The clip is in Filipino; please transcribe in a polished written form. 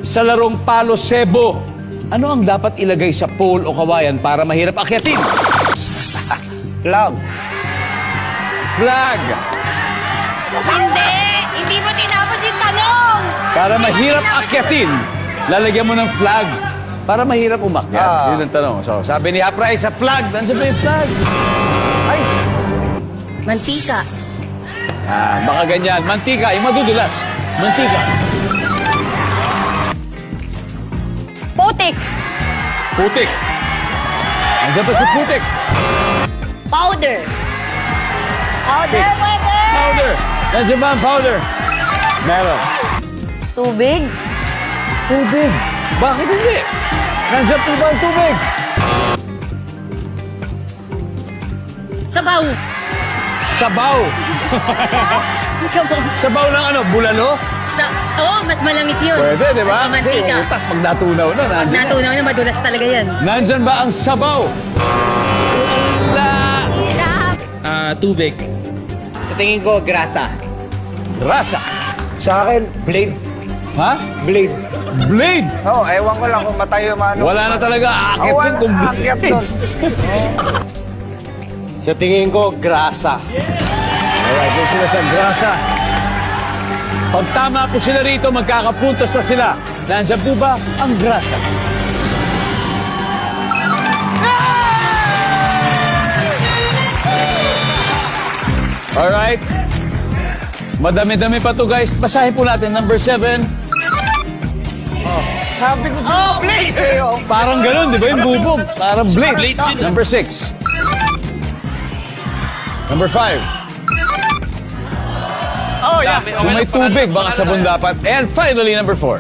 Sa larong palo sebo, ano ang dapat ilagay sa pole o kawayan para mahirap akyatin? Flag. Flag. Hindi! Hindi mo tinapos yung tanong! Para mahirap akyatin, lalagyan mo ng flag. Para mahirap umakyat. Yun ang tanong. So, sabi ni Hapray sa flag. Nandiyan ba yung flag? Ay! Mantika. Baka ganyan. Mantika, yung madudulas. Mantika. Putik. Putik. Nandiyan ba si putik? Powder. Powder, weather! Powder. Nandiyan ba ang powder? Meron. Tubig. Tubig. Bakit hindi? Nandiyan po ba ang tubig? Sabaw. Sabaw. Sabaw. Sabaw ng ano? Bulalo? Mas malamis yun. Pwede, di ba? Sa mantika. Kasi utak, pag natunaw na, Pag nandiyan na. natunaw na, madulas talaga yan. Nandyan ba ang sabaw? Wala. Hirap. Tubig. Sa tingin ko, grasa. Grasa. Sa akin, blade. Ha? Blade. Blade. Oo, ewan ko lang kung matayo mano. Wala na talaga aakit yun kung Aakyat blade. doon. Sa tingin ko, grasa. Alright, doon sila sa grasa. Pag tama po sila rito, magkakapuntos na sila. Nandyan po ba ang grasa? Alright. Madami-dami pa to, guys. Basahin po natin. Number 7. Sabi ko siya. Oh, blade! Parang ganun, di ba yung bubog? Parang blade. Blade yun. Number 6. Number 5. Oh, yeah. Kung may tubig, baka sabon dapat. And finally, number 4.